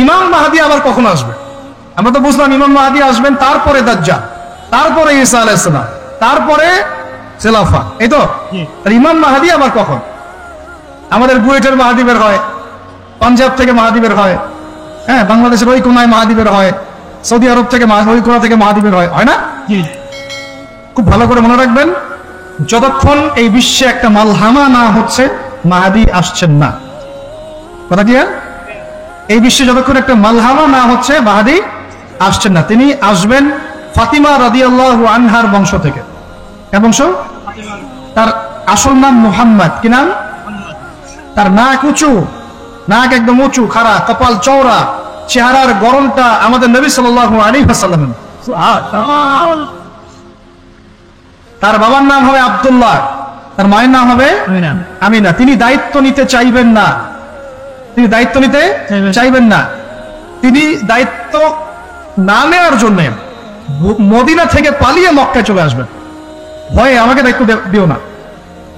ইমাম মাহদী আবার কখন আসবে? আমরা তো বুঝলাম ইমাম মাহদী আসবেন, তারপরে দাজ্জাল, তারপরে ঈসা আলাইহিস সালাম, তারপরে খেলাফা, এই তো। ইমাম মাহদী আবার কখন? আমাদের বুয়েটের মাহদী বের হয়, পাঞ্জাব থেকে মাহদী বের হয়, হ্যাঁ, বাংলাদেশের ওই কোনায় মাহদী বের হয়, সৌদি আরব থেকে ওই কোনা থেকে মাহদী বের হয়, হয় না? খুব ভালো করে মনে রাখবেন, যতক্ষণ এই বিশ্বে একটা মালহামা না হচ্ছে মাহদী আসছেন না। কথা কি? এই বিশ্বে যতক্ষণ একটা মালহামা না হচ্ছে মাহদী আসছেন না। তিনি আসবেন ফাতিমা রাদিয়াল্লাহু আনহার বংশ থেকে। কোন বংশ? তার আসল নাম মুহাম্মদ। কি নাম? তার নাক উঁচু, নাক একদম উঁচু, খাড়া, কপাল চওড়া, চেহারার গড়নটা আমাদের নবী সাল্লাল্লাহু আলাইহি ওয়াসাল্লাম। তার বাবার নাম হবে আব্দুল্লাহ, তার মায়ের নাম হবে আমিনা। তিনি দায়িত্ব নিতে চাইবেন না, তিনি দায়িত্ব নিতে চাইবেন না। তিনি দায়িত্ব না নেওয়ার জন্য মদিনা থেকে পালিয়ে মক্কায় চলে আসবেন। ভয়ে আমাকে দায়িত্ব দিও না,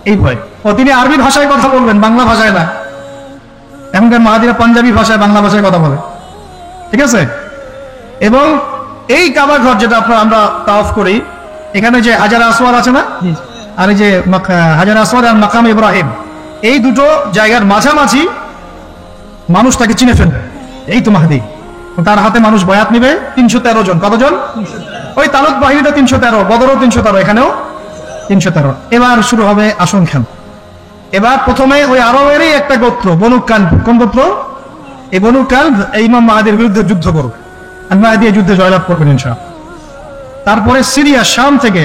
এই ভয়। ও তিনি আরবি ভাষায় কথা বলবেন, বাংলা ভাষায় না। এখনকার মাহাদিরা পাঞ্জাবি ভাষায়, বাংলা ভাষায় কথা বলে, ঠিক আছে? এবং এই কাবা ঘর যেটা আমরা তাওয়াফ করি, এখানে যে হাজার আসওয়াদ আছে না, আর এই যে হাজার আসওয়াদ আর মাকাম ইব্রাহিম, এই দুটো জায়গার মাঝামাঝি মানুষ তাকে চিনে ফেলবে, এই তো মাহদী। তার হাতে মানুষ বয়াত নিবে 313 জন। কতজন? ওই তালুত বাহিনীটা 313, বদরও 313, এখানেও 313। এবার শুরু হবে আসন খেল। এবার প্রথমে ওই আরবেরই একটা গোত্র বনু কালব। কোন গোত্র? এই বনু কালব এই ইমাম মাহদীর বিরুদ্ধে যুদ্ধ করবে, আর মাহদী যুদ্ধে জয়লাভ করবেন ইনশাআল্লাহ। তারপরে সিরিয়া, শাম থেকে,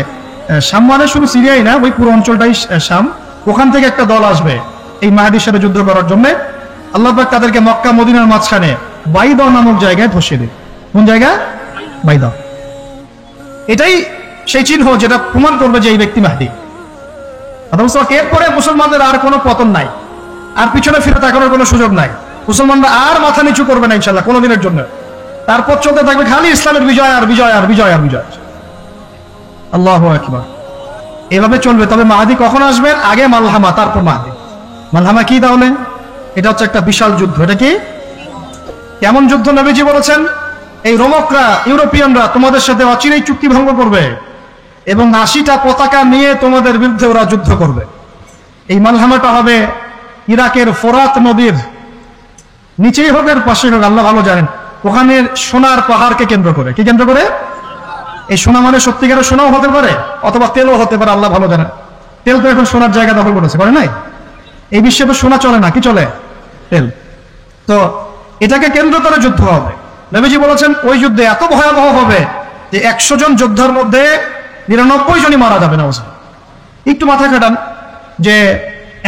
শাম মানে শুধু সিরিয়াই না, ওই পুরো অঞ্চলটাই শাম, ওখান থেকে একটা দল আসবে এই মাহদীর সাথে যুদ্ধ করার জন্য। আল্লাহ পাক তাদেরকে মক্কা মদিনার মাঝখানে বাইদা নামক জায়গায় ধসিয়ে দেবে। কোন জায়গা? বাইদা। এটাই সেই চিহ্ন যেটা প্রমাণ করবে যে এই ব্যক্তি মাহদী। এরপরে মুসলমানদের আর কোনো পতন নাই, আর পিছনে ফিরে তাকানোর কোনো সুযোগ নাই। মুসলমানরা আর মাথা নিচু করবে না ইনশাআল্লাহ কোনোদিনের জন্য। তারপর চলতে থাকবে খালি ইসলামের বিজয় আর বিজয় আর বিজয় আর বিজয়। আল্লাহু আকবার। এভাবে চলবে। তবে মাহদী কখন আসবেন? আগে মালহামা, তারপর মাহদী। মালহামা কি তাহলে? এটা হচ্ছে একটা বিশাল যুদ্ধ। এটা কি? কেমন যুদ্ধ? নবীজি বলেছেন, এই রোমকরা, ইউরোপিয়ানরা তোমাদের সাথে অচিরেই চুক্তি ভঙ্গ করবে এবং 80টা পতাকা নিয়ে তোমাদের বিরুদ্ধে ওরা যুদ্ধ করবে। এই মালহামাটা হবে ইরাকের ফোরাত নদীর নিচেই হোক এর পাশে হোক, আল্লাহ ভালো জানেন, ওখানে সোনার পাহাড়কে কেন্দ্র করে। কি কেন্দ্র করে? এই সোনা মানে সত্যিকারের সোনাও হতে পারে, অথবা তেলও হতে পারে, আল্লাহ ভালো জানেন। তেল তো এখন সোনার জায়গা দখল করেছে, করে নাই? এই বিশ্বে তো সোনা চলে না, কি চলে? তেল। তো এটাকে কেন্দ্র করে যুদ্ধ হবে। নবীজি বলেছেন ওই যুদ্ধে এত ভয়াবহ হবে যে 100 জন যোদ্ধার মধ্যে 99 জনই মারা যাবে না। একটু মাথা কাটান যে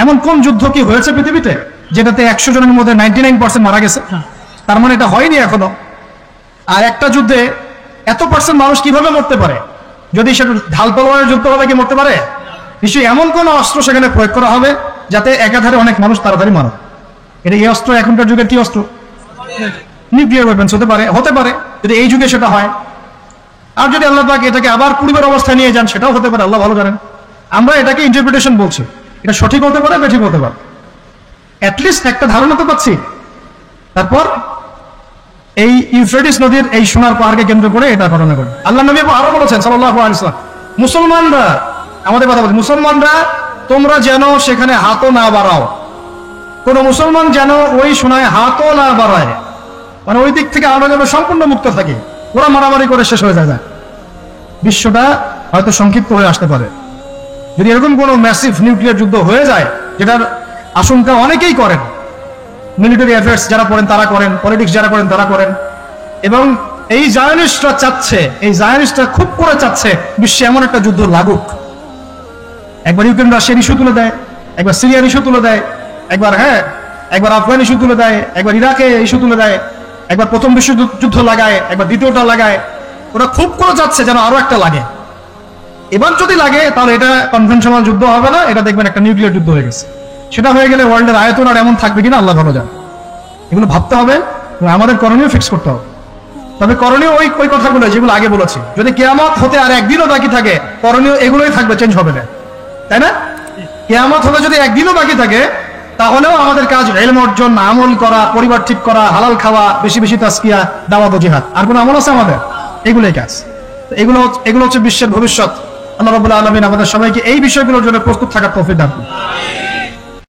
এমন কোন যুদ্ধ কি হয়েছে পৃথিবীতে যেটাতে 100 জনের মধ্যে 99% মারা গেছে? তার মানে এটা হয়নি এখনো। আর একটা যুদ্ধে এত % মানুষ কিভাবে মরতে পারে? যদি সেটা ঢাল তলোয়ারের যুদ্ধ হবে, কি মরতে পারে? নিশ্চয়ই এমন কোন অস্ত্র সেখানে প্রয়োগ করা হবে যাতে একাধারে অনেক মানুষ তাড়াতাড়ি মারে। এটা এই অস্ত্র এখনকার যুগের কি অস্ত্র? নিউক্লিয়ার ওয়েপন্স হতে পারে, হতে পারে যদি এই যুগে সেটা হয়। আর যদি আল্লাহ পাক এটাকে আবার পূর্বের অবস্থায় নিয়ে যান, সেটাও হতে পারে, আল্লাহ ভালো জানেন। আমরা এটাকে ইন্টারপ্রিটেশন বলছি, এটা সঠিক হতে পারে, বেঠিক হতে পারে, অ্যাটলিস্ট একটা ধারণা তো পাচ্ছি। তারপর এই ইউফ্রেটিস নদীর এই সোনার পাহাড়কে কেন্দ্র করে এটা ঘটনা করে আল্লাহ নবী আরো বলেছেন সাল্লাল্লাহু আলাইহি ওয়াসাল্লাম, মুসলমানরা, আমাদের কথা বলছি, মুসলমানরা তোমরা যেন সেখানে হাতও না বাড়াও, কোন মুসলমান যেন ওই সোনায় হাতও না বাড়ায়, মানে ওই দিক থেকে আমরা যেন সম্পূর্ণ মুক্ত থাকি, ওরা মারামারি করে শেষ হয়ে যায়। বিশ্বটা হয়তো সংক্ষিপ্ত হয়ে আসতে পারে যদি এরকম কোনো ম্যাসিভ নিউক্লিয়ার যুদ্ধ হয়ে যায়, যেটার আশঙ্কা অনেকেই করেন। মিলিটারি অ্যাফেয়ার্স যারা পড়েন তারা করেন, পলিটিক্স যারা করেন তারা করেন। এবং এই জায়নিস্টরা চাচ্ছে, এই জায়নিস্টরা খুব করে চাচ্ছে বিশ্বে এমন একটা যুদ্ধ লাগুক। একবার ইউক্রেন রাশিয়ার ইস্যু তুলে দেয়, একবার সিরিয়ার ইস্যু তুলে দেয়, একবার আফগান ইস্যু তুলে দেয়, একবার ইরাকে ইস্যু তুলে দেয়, একবার প্রথম বিশ্বযুদ্ধ লাগায়, একবার দ্বিতীয়টা লাগায়। ওরা খুব করে যাচ্ছে যেন আরো একটা লাগে। এবার যদি লাগে তাহলে এটা কনভেনশনাল যুদ্ধ হবে না, এটা দেখবেন একটা নিউক্লিয়ার যুদ্ধ হয়ে গেছে। সেটা হয়ে গেলে ওয়ার্ল্ডের আয়তন আর এমন থাকবে কিনা আল্লাহ ভালো জানে। এগুলো ভাবতে হবে, আমাদের করণীয় ফিক্স করতে হবে। তবে করণীয় ওই কথাগুলো যেগুলো আগে বলেছি। যদি কিয়ামত হতে আর একদিনও বাকি থাকে, করণীয় এগুলোই থাকবে, চেঞ্জ হবে না, তাই না? কিয়ামত হতে যদি একদিনও বাকি থাকে তাহলেও আমাদের কাজ ইলম অর্জন, আমল করা, পরিবার ঠিক করা, হালাল খাওয়া, বেশি বেশি তাসকিয়া, দাওয়াত ও জিহাদ। আর কোন আমল আছে আমাদের? এগুলোই কাজ। এগুলো হচ্ছে বিশ্বের ভবিষ্যৎ। আল্লাহ রাব্বুল আলামিন আমাদের সবাইকে এই বিষয়গুলোর জন্য প্রস্তুত থাকার তৌফিক দান করুন।